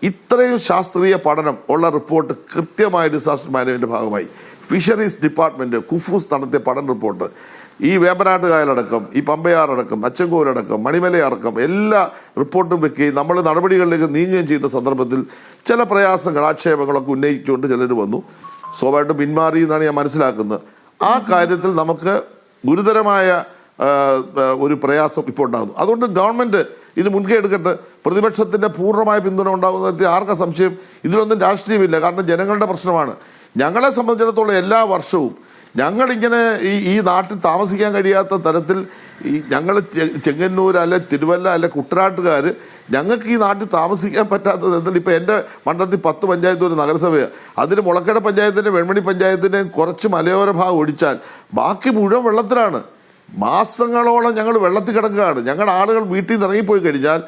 ഇത്രയും ശാസ്ത്രീയ പഠനം ഉള്ള റിപ്പോർട്ട് കൃത്യമായ ഡിസാസ്റ്റർ മാനേജ്മെൻറ്റിൻ്റെ ഭാഗമായി ഫിഷറീസ് ഡിപ്പാർട്ട്മെൻറ്റ് കുഫൂസ് നടത്തിയ പഠന റിപ്പോർട്ട് ഈ വേമ്പനാട്ട് കായലടക്കം, ഈ പമ്പയാറടക്കം, അച്ചൻകോവിലടക്കം, മണിമലയടക്കം എല്ലാ റിപ്പോർട്ടും വെക്കുകയും നമ്മൾ നടപടികളിലേക്ക് നീങ്ങുകയും ചെയ്യുന്ന സന്ദർഭത്തിൽ ചില പ്രയാസങ്ങൾ, ആക്ഷേപങ്ങളൊക്കെ ഉന്നയിച്ചുകൊണ്ട് ചിലർ വന്നു. സ്വാഭാവികമായിട്ടും പിന്മാറി എന്നാണ് ഞാൻ മനസ്സിലാക്കുന്നത്. ആ കാര്യത്തിൽ നമുക്ക് ഗുരുതരമായ ഒരു പ്രയാസം ഇപ്പോൾ ഉണ്ടാകുന്നു. അതുകൊണ്ട് ഗവൺമെൻറ് ഇത് മുൻകൈ എടുക്കട്ടെ. പ്രതിപക്ഷത്തിൻ്റെ പൂർണ്ണമായ പിന്തുണ ഉണ്ടാകുന്ന ആർക്കാ സംശയം? ഇതിലൊന്നും രാഷ്ട്രീയമില്ല. കാരണം ജനങ്ങളുടെ പ്രശ്നമാണ്. ഞങ്ങളെ സംബന്ധിച്ചിടത്തോളം എല്ലാ വർഷവും ഞങ്ങളിങ്ങനെ ഈ നാട്ടിൽ താമസിക്കാൻ കഴിയാത്ത തരത്തിൽ ഞങ്ങൾ ചെങ്ങന്നൂർ അല്ലെ തിരുവല്ല അല്ലെ കുട്ടനാട്ടുകാർ ഞങ്ങൾക്ക് ഈ നാട്ടിൽ താമസിക്കാൻ പറ്റാത്തത് എന്നാൽ ഇപ്പോൾ എൻ്റെ മണ്ഡലത്തിൽ 10 പഞ്ചായത്ത് ഒരു നഗരസഭയാണ്. അതിൽ മുളക്കട പഞ്ചായത്തിൻ്റെ വെൺമണി പഞ്ചായത്തിൻ്റെ കുറച്ച് മലയോര ഭാഗം ഒഴിച്ചാൽ ബാക്കി മുഴുവൻ വെള്ളത്തിലാണ്. മാസങ്ങളോളം ഞങ്ങൾ വെള്ളത്തിൽ കിടക്കുകയാണ്. ഞങ്ങളുടെ ആളുകൾ വീട്ടിൽ നിന്ന് ഇറങ്ങിപ്പോയി കഴിഞ്ഞാൽ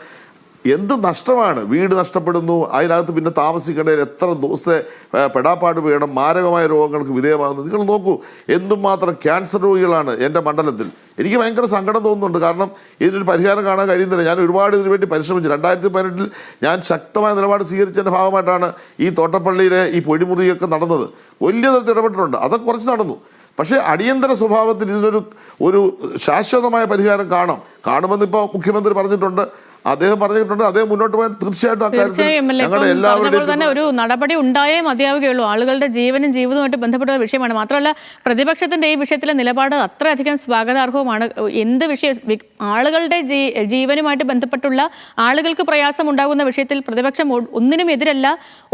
എന്ത് നഷ്ടമാണ്. വീട് നഷ്ടപ്പെടുന്നു, അതിനകത്ത് പിന്നെ താമസിക്കേണ്ടതിൽ എത്ര ദിവസത്തെ പെടാപ്പാട് വീണം മാരകമായ രോഗങ്ങൾക്ക് വിധേയമാകുന്നു. നിങ്ങൾ നോക്കൂ, എന്തുമാത്രം ക്യാൻസർ രോഗികളാണ് എൻ്റെ മണ്ഡലത്തിൽ. എനിക്ക് ഭയങ്കര സങ്കടം തോന്നുന്നുണ്ട്. കാരണം ഇതിനൊരു പരിഹാരം കാണാൻ കഴിയുന്നില്ല. ഞാൻ ഒരുപാട് ഇതിനു വേണ്ടി പരിശ്രമിച്ചു. 2018 ഞാൻ ശക്തമായ നിലപാട് സ്വീകരിച്ചതിൻ്റെ ഭാഗമായിട്ടാണ് ഈ തോട്ടപ്പള്ളിയിലെ ഈ പൊടിമുറിയൊക്കെ നടന്നത്. വലിയ തരത്തിൽ ഇടപെട്ടിട്ടുണ്ട്. അതൊക്കെ കുറച്ച് നടന്നു. പക്ഷേ അടിയന്തര സ്വഭാവത്തിൽ ഇതിനൊരു ശാശ്വതമായ പരിഹാരം കാണുമെന്ന് ഇപ്പോൾ മുഖ്യമന്ത്രി പറഞ്ഞിട്ടുണ്ട്. അദ്ദേഹം മുന്നോട്ട് പോയാൽ തീർച്ചയായും തന്നെ ഒരു നടപടി ഉണ്ടായേ മതിയാവുകയുള്ളൂ. ആളുകളുടെ ജീവനും ജീവിതവുമായിട്ട് ബന്ധപ്പെട്ട വിഷയമാണ്. മാത്രമല്ല പ്രതിപക്ഷത്തിന്റെ ഈ വിഷയത്തിലെ നിലപാട് അത്രയധികം സ്വാഗതാർഹവുമാണ്. എന്ത് വിഷയം, ആളുകളുടെ ജീവനുമായിട്ട് ബന്ധപ്പെട്ടുള്ള ആളുകൾക്ക് പ്രയാസം ഉണ്ടാകുന്ന വിഷയത്തിൽ പ്രതിപക്ഷം ഒന്നിനും എതിരല്ല,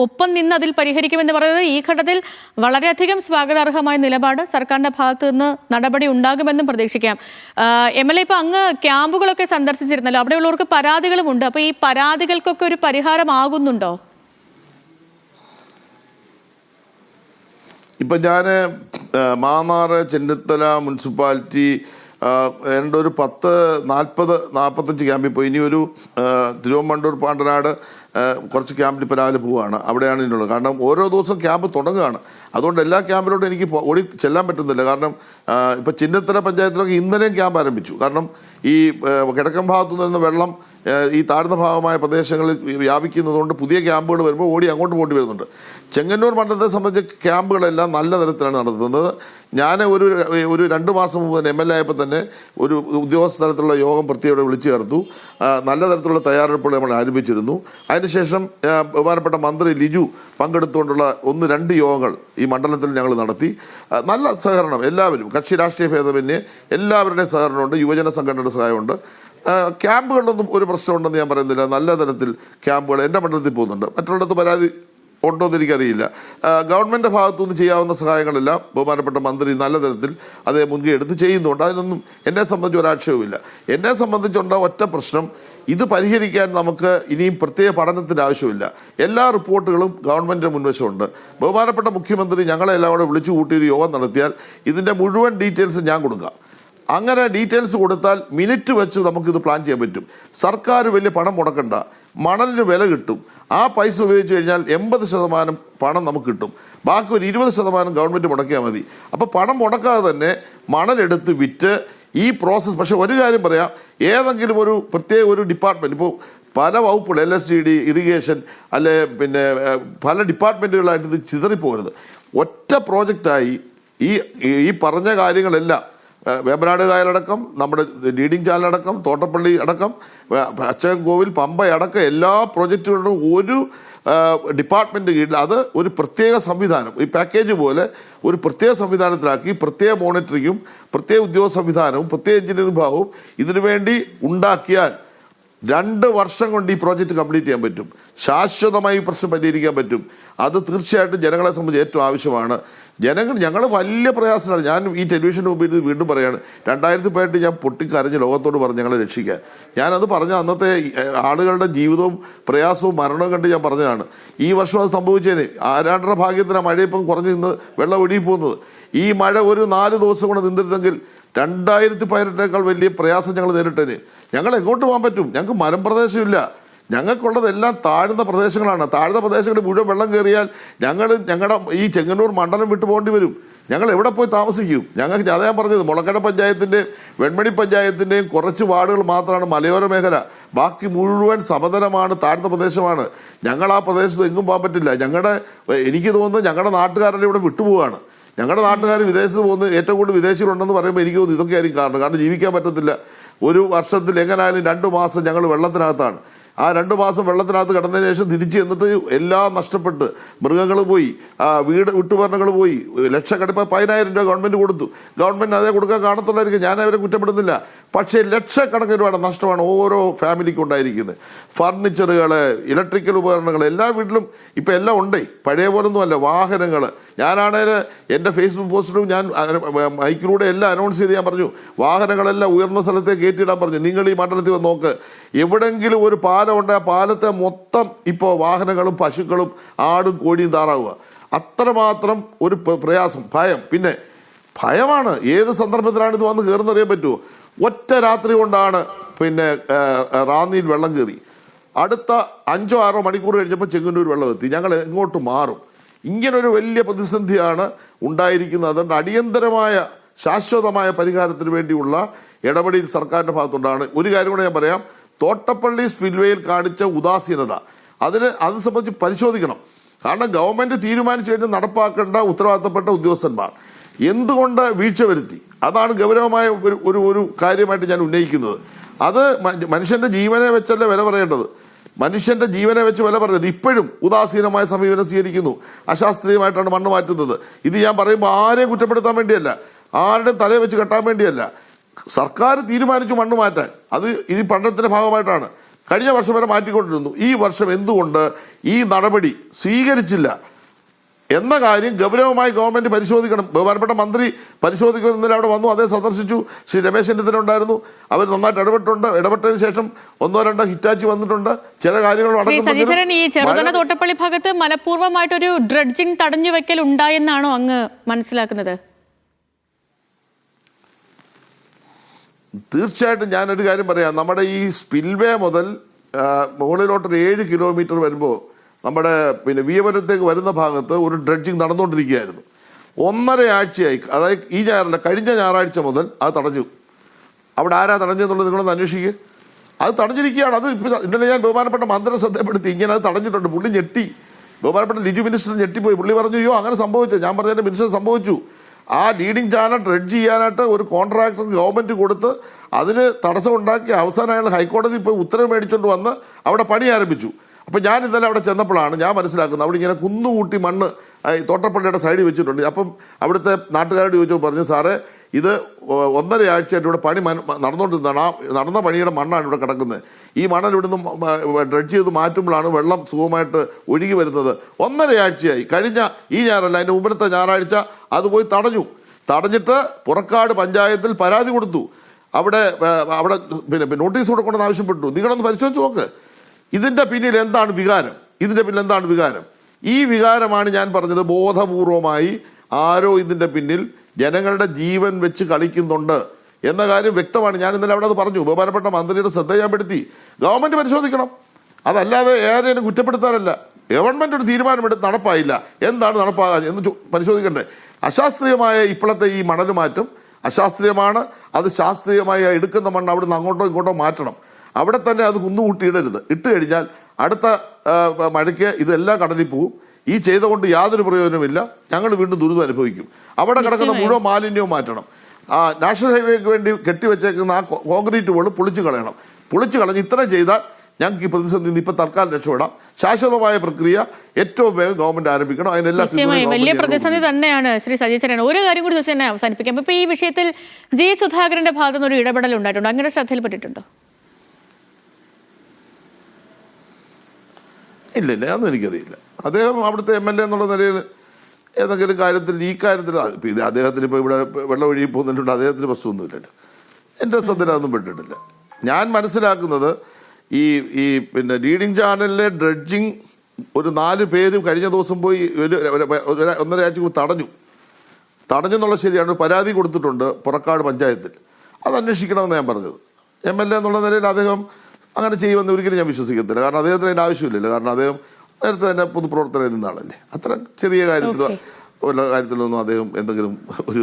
ഒപ്പം നിന്ന് അതിൽ പരിഹരിക്കുമെന്ന് പറയുന്നത് ഈ ഘട്ടത്തിൽ വളരെയധികം സ്വാഗതാർഹമായ നിലപാട് സർക്കാരിന്റെ ഭാഗത്തു നിന്ന് നടപടി ഉണ്ടാകുമെന്നും പ്രതീക്ഷിക്കാം. MLA ഇപ്പൊ അങ്ങ് ക്യാമ്പുകളൊക്കെ സന്ദർശിച്ചിരുന്നല്ലോ, അവിടെയുള്ളവർക്ക് പരാതികളുമുണ്ട്. അപ്പൊ ഈ പരാതികൾക്കൊക്കെ ഒരു പരിഹാരമാകുന്നുണ്ടോ? ഇപ്പം ഞാൻ മാന്നാർ, ചെന്നിത്തല മുനിസിപ്പാലിറ്റി, എൻ്റെ ഒരു 40-45 ക്യാമ്പിൽ പോയി. ഇനി ഒരു തിരുവമ്മണ്ടൂർ പാണ്ടനാട് കുറച്ച് ക്യാമ്പിൽ ഇപ്പോൾ രാവിലെ പോവുകയാണ്. അവിടെയാണ് ഇതിനുള്ളത്. കാരണം ഓരോ ദിവസം ക്യാമ്പ് തുടങ്ങുകയാണ്. അതുകൊണ്ട് എല്ലാ ക്യാമ്പിലോട്ടും എനിക്ക് ഓടി ചെല്ലാൻ പറ്റുന്നില്ല. കാരണം ഇപ്പോൾ ചിന്നത്തല പഞ്ചായത്തിലൊക്കെ ഇന്നലെയും ക്യാമ്പ് ആരംഭിച്ചു. കാരണം ഈ കിഴക്കൻ ഭാഗത്തു നിന്ന് വെള്ളം ഈ താഴ്ന്ന ഭാഗമായ പ്രദേശങ്ങളിൽ വ്യാപിക്കുന്നതുകൊണ്ട് പുതിയ ക്യാമ്പുകൾ വരുമ്പോൾ ഓടി അങ്ങോട്ട് പോണ്ടി വരുന്നുണ്ട്. ചെങ്ങന്നൂർ മണ്ഡലത്തെ സംബന്ധിച്ച് ക്യാമ്പുകളെല്ലാം നല്ല തരത്തിലാണ് നടത്തുന്നത്. ഞാൻ ഒരു 2 മാസം മുമ്പ് MLA ആയപ്പോൾ തന്നെ ഒരു ഉദ്യോഗസ്ഥ തലത്തിലുള്ള യോഗം പ്രത്യേകം വിളിച്ചു ചേർത്തു. നല്ല തരത്തിലുള്ള തയ്യാറെടുപ്പുകൾ നമ്മൾ ആരംഭിച്ചിരുന്നു. അതിനുശേഷം ബഹുമാനപ്പെട്ട മന്ത്രി ലിജു പങ്കെടുത്തുകൊണ്ടുള്ള 1-2 യോഗങ്ങൾ ഈ മണ്ഡലത്തിൽ ഞങ്ങൾ നടത്തി. നല്ല സഹകരണം, എല്ലാവരും കക്ഷി രാഷ്ട്രീയ ഭേദമന്യേ എല്ലാവരുടെയും സഹകരണമുണ്ട്. യുവജന സംഘടനയുടെ സഹായമുണ്ട്. ക്യാമ്പുകളിലൊന്നും ഒരു പ്രശ്നമുണ്ടെന്ന് ഞാൻ പറയുന്നില്ല. നല്ല തരത്തിൽ ക്യാമ്പുകൾ എൻ്റെ മണ്ഡലത്തിൽ പോകുന്നുണ്ട്. മറ്റുള്ളിടത്ത് പരാതി ഉണ്ടോ എന്ന് എനിക്കറിയില്ല. ഗവൺമെൻറ് ഭാഗത്തുനിന്ന് ചെയ്യാവുന്ന സഹായങ്ങളെല്ലാം ബഹുമാനപ്പെട്ട മന്ത്രി നല്ല തരത്തിൽ അതേ മുൻകൈ എടുത്ത് ചെയ്യുന്നുണ്ട്. അതിനൊന്നും എന്നെ സംബന്ധിച്ച് ഒരാക്ഷേപമില്ല. എന്നെ സംബന്ധിച്ചുണ്ട ഒറ്റ പ്രശ്നം, ഇത് പരിഹരിക്കാൻ നമുക്ക് ഇനിയും പ്രത്യേക പഠനത്തിൻ്റെ ആവശ്യമില്ല. എല്ലാ റിപ്പോർട്ടുകളും ഗവൺമെൻറ്റിൻ്റെ മുൻവശമുണ്ട്. ബഹുമാനപ്പെട്ട മുഖ്യമന്ത്രി ഞങ്ങളെ എല്ലാം കൂടെ വിളിച്ചു കൂട്ടിയൊരു യോഗം നടത്തിയാൽ ഇതിൻ്റെ മുഴുവൻ ഡീറ്റെയിൽസ് ഞാൻ കൊടുക്കാം. അങ്ങനെ ഡീറ്റെയിൽസ് കൊടുത്താൽ മിനിറ്റ് വെച്ച് നമുക്കിത് പ്ലാൻ ചെയ്യാൻ പറ്റും. സർക്കാർ വലിയ പണം മുടക്കണ്ട, മണലിന് വില കിട്ടും. ആ പൈസ ഉപയോഗിച്ച് കഴിഞ്ഞാൽ 80% പണം നമുക്ക് കിട്ടും. ബാക്കി ഒരു 20% ഗവൺമെൻറ് മുടക്കിയാൽ മതി. അപ്പോൾ പണം മുടക്കാതെ തന്നെ മണലെടുത്ത് വിറ്റ് ഈ പ്രോസസ്സ്. പക്ഷേ ഒരു കാര്യം പറയാം, ഏതെങ്കിലും ഒരു പ്രത്യേക ഒരു ഡിപ്പാർട്ട്മെൻറ്റ്, ഇപ്പോൾ പല വകുപ്പുകൾ LSGD, ഇറിഗേഷൻ, അല്ലെ പിന്നെ പല ഡിപ്പാർട്ട്മെൻറ്റുകളായിട്ട് ഇത് ചിതറിപ്പോകരുത്. ഒറ്റ പ്രോജക്റ്റായി ഈ പറഞ്ഞ കാര്യങ്ങളെല്ലാം വേമ്പനാട് കായലടക്കം, നമ്മുടെ ലീഡിങ് ചാനലടക്കം, തോട്ടപ്പള്ളി അടക്കം, അച്ചൻകോവിൽ, പമ്പ അടക്കം എല്ലാ പ്രോജക്റ്റുകളിലും ഒരു ഡിപ്പാർട്ട്മെൻറ്റ് കീഴിൽ അത് ഒരു പ്രത്യേക സംവിധാനം, ഈ പാക്കേജ് പോലെ ഒരു പ്രത്യേക സംവിധാനത്തിലാക്കി പ്രത്യേക മോണിറ്ററിങ്ങും പ്രത്യേക ഉദ്യോഗ സംവിധാനവും പ്രത്യേക എഞ്ചിനീയറിംഗ് വിഭാഗവും ഇതിനു വേണ്ടി ഉണ്ടാക്കിയാൽ 2 വർഷം കൊണ്ട് ഈ പ്രോജക്റ്റ് കംപ്ലീറ്റ് ചെയ്യാൻ പറ്റും. ശാശ്വതമായി ഈ പ്രശ്നം പരിഹരിക്കാൻ പറ്റും. അത് തീർച്ചയായിട്ടും ജനങ്ങളെ സംബന്ധിച്ച് ഏറ്റവും ആവശ്യമാണ്. ഞങ്ങൾ വലിയ പ്രയാസമാണ്. ഞാൻ ഈ ടെലിവിഷന് മുമ്പിൽ ഇത് വീണ്ടും പറയാണ്, 2018 ഞാൻ പൊട്ടിക്കരഞ്ഞ് ലോകത്തോട് പറഞ്ഞ് ഞങ്ങളെ രക്ഷിക്കാൻ. ഞാനത് പറഞ്ഞ അന്നത്തെ ആളുകളുടെ ജീവിതവും പ്രയാസവും മരണവും കണ്ട് ഞാൻ പറഞ്ഞതാണ്. ഈ വർഷം അത് സംഭവിച്ചേനെ. ആരാണ്ടര ഭാഗ്യത്തിനാണ് മഴ ഇപ്പം കുറഞ്ഞ് നിന്ന് വെള്ളം ഒഴുകി പോകുന്നത്. ഈ മഴ ഒരു 4 ദിവസം കൂടെ നിന്നിരുന്നെങ്കിൽ 2018 വലിയ പ്രയാസം ഞങ്ങൾ നേരിട്ടേനെ. ഞങ്ങൾ എങ്ങോട്ട് പോകാൻ പറ്റും? ഞങ്ങൾക്ക് മലമ്പ്രദേശമില്ല. ഞങ്ങൾക്കുള്ളതെല്ലാം താഴ്ന്ന പ്രദേശങ്ങളാണ്. താഴ്ന്ന പ്രദേശങ്ങളിൽ മുഴുവൻ വെള്ളം കയറിയാൽ ഞങ്ങളുടെ ഈ ചെങ്ങന്നൂർ മണ്ഡലം വിട്ടു പോകേണ്ടി വരും. ഞങ്ങൾ എവിടെ പോയി താമസിക്കും? ഞങ്ങൾക്ക് അതാ ഞാൻ പറഞ്ഞത്, മുളക്കട പഞ്ചായത്തിൻ്റെയും വെൺമണി പഞ്ചായത്തിൻ്റെയും കുറച്ച് വാർഡുകൾ മാത്രമാണ് മലയോര മേഖല. ബാക്കി മുഴുവൻ സമതലമാണ്, താഴ്ന്ന പ്രദേശമാണ്. ഞങ്ങൾ ആ പ്രദേശത്ത് എങ്ങും പോകാൻ പറ്റില്ല. എനിക്ക് തോന്നുന്നത് ഞങ്ങളുടെ നാട്ടുകാരെല്ലാം ഇവിടെ വിട്ടുപോവുകയാണ്. ഞങ്ങളുടെ നാട്ടുകാർ വിദേശത്ത് പോകുന്നത് ഏറ്റവും കൂടുതൽ വിദേശികളുണ്ടെന്ന് പറയുമ്പോൾ എനിക്ക് തോന്നുന്നു ഇതൊക്കെ ആയിരിക്കും കാരണം ജീവിക്കാൻ പറ്റത്തില്ല. ഒരു വർഷത്തിൽ എങ്ങനെയായാലും 2 മാസം ഞങ്ങൾ വെള്ളത്തിനകത്താണ്. ആ 2 മാസം വെള്ളത്തിനകത്ത് കിടന്നതിന് ശേഷം തിരിച്ച് എന്നിട്ട് എല്ലാം നഷ്ടപ്പെട്ട് മൃഗങ്ങൾ പോയി, വീട് വിട്ടുപരണങ്ങൾ പോയി, ലക്ഷക്കണക്കിന് 10,000 രൂപ ഗവൺമെൻറ് കൊടുത്തു. ഗവൺമെൻറ് അതേ കൊടുക്കാൻ കാണത്തുള്ളായിരിക്കും, ഞാൻ അവരെ കുറ്റപ്പെടുന്നില്ല. പക്ഷേ ലക്ഷക്കണക്കിന് രൂപയുടെ നഷ്ടമാണ് ഓരോ ഫാമിലിക്കും ഉണ്ടായിരിക്കുന്നത്. ഫർണിച്ചറുകൾ, ഇലക്ട്രിക്കൽ ഉപകരണങ്ങൾ എല്ലാ വീട്ടിലും ഇപ്പം എല്ലാം ഉണ്ടേ, പഴയ പോലൊന്നുമല്ല. വാഹനങ്ങൾ, ഞാനാണേൽ എൻ്റെ ഫേസ്ബുക്ക് പോസ്റ്റിലും ഞാൻ മൈക്കിലൂടെ എല്ലാം അനൗൺസ് ചെയ്ത് ഞാൻ പറഞ്ഞു, വാഹനങ്ങളെല്ലാം ഉയർന്ന സ്ഥലത്തേക്ക് കയറ്റിയിടാൻ പറഞ്ഞു. നിങ്ങൾ ഈ മണ്ഡലത്തിൽ വന്ന് നോക്ക്, എവിടെങ്കിലും ഒരു പാലം ഉണ്ട്, ആ പാലത്തെ മൊത്തം ഇപ്പോൾ വാഹനങ്ങളും പശുക്കളും ആടും കോഴിയും താറാവുക. അത്രമാത്രം ഒരു പ്രയാസം, ഭയം. പിന്നെ ഭയമാണ്. ഏത് സന്ദർഭത്തിലാണ് ഇത് വന്ന് കയറുന്നറിയാൻ പറ്റുമോ? ഒറ്റ രാത്രി കൊണ്ടാണ് പിന്നെ റാന്നിയിൽ വെള്ളം കയറി. അടുത്ത 5-6 മണിക്കൂർ കഴിഞ്ഞപ്പോൾ ചെങ്ങന്നൂർ വെള്ളം എത്തി. ഞങ്ങൾ എങ്ങോട്ട് മാറും? ഇങ്ങനൊരു വലിയ പ്രതിസന്ധിയാണ് ഉണ്ടായിരിക്കുന്നത്. അതുകൊണ്ട് അടിയന്തരമായ ശാശ്വതമായ പരിഹാരത്തിന് വേണ്ടിയുള്ള ഇടപെടൽ സർക്കാരിൻ്റെ ഭാഗത്തുണ്ടാണ്. ഒരു കാര്യം കൂടെ ഞാൻ പറയാം, തോട്ടപ്പള്ളി സ്പിൽവേയിൽ കാണിച്ച ഉദാസീനത അത് സംബന്ധിച്ച് പരിശോധിക്കണം. കാരണം ഗവൺമെൻറ് തീരുമാനിച്ചു കഴിഞ്ഞാൽ നടപ്പാക്കേണ്ട ഉത്തരവാദിത്തപ്പെട്ട ഉദ്യോഗസ്ഥന്മാർ എന്തുകൊണ്ട് വീഴ്ച വരുത്തി? അതാണ് ഗൗരവമായ ഒരു കാര്യമായിട്ട് ഞാൻ ഉന്നയിക്കുന്നത്. അത് മനുഷ്യൻ്റെ ജീവനെ വെച്ചല്ല വില പറയേണ്ടത്. മനുഷ്യൻ്റെ ജീവനെ വെച്ച് വില പറയുന്നത് ഇപ്പോഴും ഉദാസീനമായ സമീപനം സ്വീകരിക്കുന്നു. അശാസ്ത്രീയമായിട്ടാണ് മണ്ണ് മാറ്റുന്നത്. ഇത് ഞാൻ പറയുമ്പോൾ ആരെയും കുറ്റപ്പെടുത്താൻ വേണ്ടിയല്ല, ആരുടെയും തലയെ വെച്ച് കെട്ടാൻ വേണ്ടിയല്ല. സർക്കാർ തീരുമാനിച്ചു മണ്ണ് മാറ്റാൻ. അത് ഈ പഠനത്തിൻ്റെ ഭാഗമായിട്ടാണ്. കഴിഞ്ഞ വർഷം വരെ മാറ്റിക്കൊണ്ടിരുന്നു. ഈ വർഷം എന്തുകൊണ്ട് ഈ നടപടി സ്വീകരിച്ചില്ല എന്ന കാര്യം ഗൗരവമായി ഗവൺമെൻറ് പരിശോധിക്കണം. ബഹുമാനപ്പെട്ട മന്ത്രി പരിശോധിക്കുന്ന ഇന്നലെ അവിടെ വന്നു, അതേ സന്ദർശിച്ചു. ശ്രീ രമേശ് ചെന്നിത്തല ഉണ്ടായിരുന്നു. അവർ നന്നായിട്ട് ഇടപെട്ടതിന് ശേഷം 1-2 ഹിറ്റാച്ചി വന്നിട്ടുണ്ട്. ചില കാര്യങ്ങൾ ഈ ചെറുതല തോട്ടപ്പള്ളി ഭാഗത്ത് മനഃപൂർവ്വമായിട്ടൊരു ഡ്രഡ്ജിങ് തടഞ്ഞു വെക്കൽ ഉണ്ടായെന്നാണോ അങ്ങ് മനസ്സിലാക്കുന്നത്? തീർച്ചയായിട്ടും ഞാനൊരു കാര്യം പറയാം. നമ്മുടെ ഈ സ്പിൽവേ മുതൽ മുകളിലോട്ടൊരു 7 കിലോമീറ്റർ വരുമ്പോൾ നമ്മുടെ പിന്നെ വിയപുരത്തേക്ക് വരുന്ന ഭാഗത്ത് ഒരു ഡ്രഡ്ജിങ് നടന്നുകൊണ്ടിരിക്കുകയായിരുന്നു. 1.5 ആഴ്ചയായി, അതായത് ഈ ഞായറല്ല, കഴിഞ്ഞ ഞായറാഴ്ച മുതൽ അത് തടഞ്ഞു. അവിടെ ആരാ തടഞ്ഞെന്നുള്ളത് നിങ്ങളൊന്ന് അന്വേഷിക്കുക. അത് തടഞ്ഞിരിക്കുകയാണ്. അത് ഇപ്പോൾ ഇന്നലെ ഞാൻ ബഹുമാനപ്പെട്ട മന്ത്രി ശ്രദ്ധപ്പെടുത്തി, ഇങ്ങനെ അത് തടഞ്ഞിട്ടുണ്ട്. പുള്ളി ഞെട്ടി, ബഹുമാനപ്പെട്ട ലിജു മിനിസ്റ്റർ ഞെട്ടിപ്പോയി. പുള്ളി പറഞ്ഞു, അയ്യോ അങ്ങനെ സംഭവിച്ചു. ഞാൻ പറഞ്ഞതിൻ്റെ മിനിസ്റ്റർ സംഭവിച്ചു. ആ ലീഡിങ് ചാനൽ ഡ്രഡ്ജ് ചെയ്യാനായിട്ട് ഒരു കോൺട്രാക്ടർ ഗവൺമെൻറ് കൊടുത്ത് അതിന് തടസ്സമുണ്ടാക്കി അവസാനം അയാൾ ഹൈക്കോടതി പോയി ഉത്തരവ് മേടിച്ചുകൊണ്ട് വന്ന് അവിടെ പണി ആരംഭിച്ചു. അപ്പോൾ ഞാൻ ഇന്നലെ അവിടെ ചെന്നപ്പോഴാണ് ഞാൻ മനസ്സിലാക്കുന്നത് അവിടെ ഇങ്ങനെ കുന്നുകൂട്ടി മണ്ണ് തോട്ടപ്പള്ളിയുടെ സൈഡിൽ വെച്ചിട്ടുണ്ട്. അപ്പം അവിടുത്തെ നാട്ടുകാരോട് ചോദിച്ചപ്പോൾ പറഞ്ഞു, സാറേ ഇത് 1.5 ആഴ്ചയായിട്ട് ഇവിടെ പണി നടന്നുകൊണ്ടിരുന്നതാണ്. ആ നടന്ന പണിയുടെ മണ്ണാണ് ഇവിടെ കിടക്കുന്നത്. ഈ മണൽ ഇവിടുന്ന് ഡ്രഡ്ജ് ചെയ്ത് മാറ്റുമ്പോഴാണ് വെള്ളം സുഖമായിട്ട് ഒഴുകി വരുന്നത്. 1.5 ആഴ്ചയായി. കഴിഞ്ഞ ഈ ഞായറല്ല, അതിൻ്റെ മുമ്പത്തെ ഞായറാഴ്ച അത് പോയി തടഞ്ഞിട്ട് പുറക്കാട് പഞ്ചായത്തിൽ പരാതി കൊടുത്തു. അവിടെ പിന്നെ നോട്ടീസ് കൊടുക്കണമെന്ന് ആവശ്യപ്പെട്ടു. നിങ്ങളൊന്ന് പരിശോധിച്ച് നോക്ക്. ഇതിൻ്റെ പിന്നിൽ എന്താണ് വികാരം? ഈ വികാരമാണ് ഞാൻ പറഞ്ഞത്. ബോധപൂർവമായി ആരോ ഇതിൻ്റെ പിന്നിൽ ജനങ്ങളുടെ ജീവൻ വെച്ച് കളിക്കുന്നുണ്ട് എന്ന കാര്യം വ്യക്തമാണ്. ഞാൻ ഇന്നലെ അവിടെ അത് പറഞ്ഞു. ബഹുമാനപ്പെട്ട മന്ത്രിയുടെ ശ്രദ്ധ ഞാൻ പെടുത്തി. ഗവൺമെൻറ് പരിശോധിക്കണം. അതല്ലാതെ ആരെയും കുറ്റപ്പെടുത്താനല്ല. ഗവൺമെൻറ് ഒരു തീരുമാനമെടുത്ത് നടപ്പായില്ല, എന്താണ് നടപ്പാകാൻ എന്ന് പരിശോധിക്കണ്ടേ? അശാസ്ത്രീയമായ ഇപ്പോഴത്തെ ഈ മണൽ മാറ്റം അശാസ്ത്രീയമാണ്. അത് ശാസ്ത്രീയമായി എടുക്കുന്ന മണ്ണ് അവിടുന്ന് അങ്ങോട്ടോ ഇങ്ങോട്ടോ മാറ്റണം. അവിടെ തന്നെ അത് കുന്നുകൂട്ടി ഇട്ട് കഴിഞ്ഞാൽ അടുത്ത മഴയ്ക്ക് ഇതെല്ലാം കടലിൽ പോവും. ഈ ചെയ്തുകൊണ്ട് യാതൊരു പ്രയോജനമില്ല. ഞങ്ങൾ വീണ്ടും ദുരിതം അനുഭവിക്കും. അവിടെ കിടക്കുന്ന മുഴുവൻ മാലിന്യവും മാറ്റണം. നാഷണൽ ഹൈവേക്ക് വേണ്ടി കെട്ടിവെച്ചേക്കുന്ന ആ കോൺക്രീറ്റ് പോലും പൊളിച്ചു കളഞ്ഞ് ഇത്രയും ചെയ്താൽ ഞങ്ങൾക്ക് ഈ പ്രതിസന്ധി ഇപ്പം തൽക്കാലം രക്ഷപ്പെടാം. ശാശ്വതമായ പ്രക്രിയ ഏറ്റവും വേഗം ഗവൺമെന്റ് ആരംഭിക്കണം. അതിനെല്ലാം വലിയ പ്രതിസന്ധി തന്നെയാണ്. ശ്രീ സജി ചെറിയാൻ, ഒരു കാര്യം കൂടി തന്നെ അവസാനിപ്പിക്കാം. ഇപ്പൊ ഈ വിഷയത്തിൽ ജി സുധാകരന്റെ ഭാഗത്തുനിന്ന് ഒരു ഇടപെടൽ ഉണ്ടായിട്ടുണ്ട്. അങ്ങനെ ശ്രദ്ധയിൽപ്പെട്ടിട്ടുണ്ടോ? ഇല്ല, അതൊന്നും എനിക്കറിയില്ല. അദ്ദേഹം അവിടുത്തെ MLA എന്നുള്ള നിലയിൽ ഏതെങ്കിലും കാര്യത്തിൽ ഈ കാര്യത്തിൽ ഇത് അദ്ദേഹത്തിന് ഇപ്പോൾ ഇവിടെ വെള്ളം ഒഴുകി പോകുന്നുണ്ട്, അദ്ദേഹത്തിന് പ്രശ്നമൊന്നുമില്ലല്ലോ. എൻ്റെ ശ്രദ്ധയിൽ അതൊന്നും പെട്ടിട്ടില്ല. ഞാൻ മനസ്സിലാക്കുന്നത് ഈ പിന്നെ ലീഡിങ് ചാനലിലെ ഡ്രഡ്ജിങ് ഒരു 4 പേര് കഴിഞ്ഞ ദിവസം പോയി 1.5 ആഴ്ച തടഞ്ഞെന്നുള്ള ശരിയാണ്. പരാതി കൊടുത്തിട്ടുണ്ട് പുറക്കാട് പഞ്ചായത്തിൽ. അത് അന്വേഷിക്കണമെന്ന് ഞാൻ പറഞ്ഞത്. MLA എന്നുള്ള നിലയിൽ അദ്ദേഹം അങ്ങനെ ചെയ്യുമെന്ന് ഒരിക്കലും ഞാൻ വിശ്വസിക്കത്തില്ല. കാരണം അദ്ദേഹത്തിന് അതിൻ്റെ ആവശ്യമില്ലല്ലോ. കാരണം അദ്ദേഹം നേരത്തെ തന്നെ പൊതുപ്രവർത്തനം നിന്ന ആളല്ലേ. അത്ര ചെറിയ കാര്യത്തിലൊന്നും അദ്ദേഹം എന്തെങ്കിലും ഒരു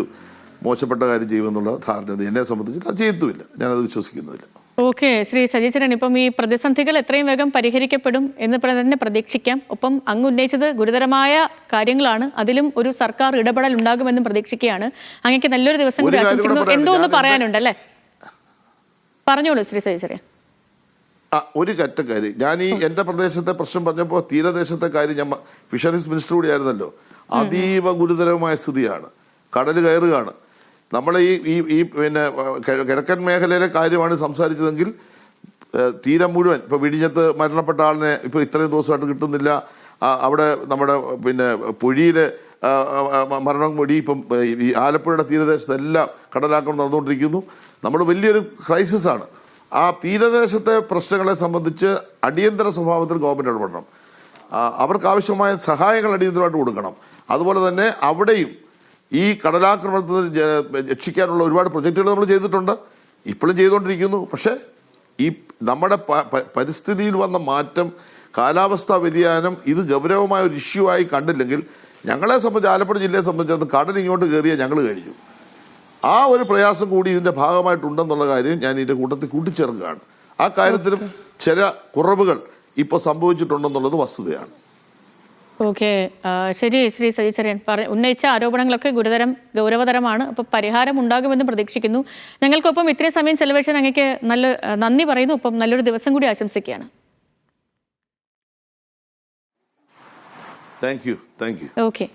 മോശപ്പെട്ട കാര്യം ചെയ്യുമെന്നുള്ള ധാരണ എന്നെ സംബന്ധിച്ചിട്ട് അത് ചെയ്യത്തുമില്ല. ഞാനത് വിശ്വസിക്കുന്നില്ല. ഓക്കെ, ശ്രീ സജി ചെറിയാൻ, ഇപ്പം ഈ പ്രതിസന്ധികൾ എത്രയും വേഗം പരിഹരിക്കപ്പെടും എന്ന് തന്നെ പ്രതീക്ഷിക്കാം. ഒപ്പം അങ്ങ് ഉന്നയിച്ചത് ഗുരുതരമായ കാര്യങ്ങളാണ്. അതിലും ഒരു സർക്കാർ ഇടപെടൽ ഉണ്ടാകുമെന്നും പ്രതീക്ഷിക്കുകയാണ്. അങ്ങേക്ക് നല്ലൊരു ദിവസം കൂടി ആശംസിക്കുന്നു. എന്തോ ഒന്ന് പറയാനുണ്ടല്ലേ? പറഞ്ഞോളൂ ശ്രീ സജി ചെറിയാൻ. ഒരു കാര്യം, ഞാൻ ഈ എൻ്റെ പ്രദേശത്തെ പ്രശ്നം പറഞ്ഞപ്പോൾ തീരദേശത്തെ കാര്യം ഞാൻ ഫിഷറീസ് മിനിസ്റ്റർ കൂടി ആയിരുന്നല്ലോ. അതീവ ഗുരുതരമായ സ്ഥിതിയാണ്. കടൽ കയറുകയാണ്. നമ്മൾ ഈ പിന്നെ കിഴക്കൻ മേഖലയിലെ കാര്യമാണ് സംസാരിച്ചതെങ്കിൽ തീരം മുഴുവൻ ഇപ്പോൾ വിഴിഞ്ഞത്ത് മരണപ്പെട്ട ആളിനെ ഇപ്പോൾ ഇത്രയും ദിവസമായിട്ട് കിട്ടുന്നില്ല. അവിടെ നമ്മുടെ പിന്നെ പുഴിയിൽ മരണം കൂടി ഇപ്പം ഈ ആലപ്പുഴയുടെ തീരദേശത്തെല്ലാം കടലാക്രമണം നടന്നുകൊണ്ടിരിക്കുന്നു. നമ്മൾ വലിയൊരു ക്രൈസിസാണ്. ആ തീരദേശത്തെ പ്രശ്നങ്ങളെ സംബന്ധിച്ച് അടിയന്തര സ്വഭാവത്തിൽ ഗവൺമെൻറ് ഇടപെടണം. അവർക്കാവശ്യമായ സഹായങ്ങൾ അടിയന്തരമായിട്ട് കൊടുക്കണം. അതുപോലെ തന്നെ അവിടെയും ഈ കടലാക്രമണത്തിൽ രക്ഷിക്കാനുള്ള ഒരുപാട് പ്രൊജക്റ്റുകൾ നമ്മൾ ചെയ്തിട്ടുണ്ട്, ഇപ്പോഴും ചെയ്തുകൊണ്ടിരിക്കുന്നു. പക്ഷേ ഈ നമ്മുടെ പരിസ്ഥിതിയിൽ വന്ന മാറ്റം, കാലാവസ്ഥാ വ്യതിയാനം, ഇത് ഗൗരവമായ ഒരു ഇഷ്യൂ ആയി കണ്ടില്ലെങ്കിൽ ഞങ്ങളെ സംബന്ധിച്ച്, ആലപ്പുഴ ജില്ലയെ സംബന്ധിച്ച് കടൽ ഇങ്ങോട്ട് കയറിയാൽ ഞങ്ങൾ കഴിഞ്ഞു. ആ ഒരു പ്രയാസം കൂടി ഇതിൻ്റെ ഭാഗമായിട്ടുണ്ടെന്നുള്ള കാര്യം ഞാൻ ഇതിൻ്റെ കൂട്ടത്തിൽ കൂട്ടിച്ചേർക്കുകയാണ്. ആ കാര്യത്തിലും ചില കുറവുകൾ ഇപ്പോൾ സംഭവിച്ചിട്ടുണ്ടെന്നുള്ളത് വസ്തുതയാണ്. ഓക്കെ, ശരി. ശ്രീ സജി ചെറിയാൻ ഉന്നയിച്ച ആരോപണങ്ങളൊക്കെ ഗൗരവതരമാണ്. അപ്പോൾ പരിഹാരം ഉണ്ടാകുമെന്ന് പ്രതീക്ഷിക്കുന്നു. ഞങ്ങൾക്കൊപ്പം ഇത്രയും സമയം ചെലവഴിച്ചാൽ ഞങ്ങൾക്ക് നല്ല നന്ദി പറയുന്നു. ഒപ്പം നല്ലൊരു ദിവസം കൂടി ആശംസിക്കുകയാണ്. Thank you. ഓക്കെ.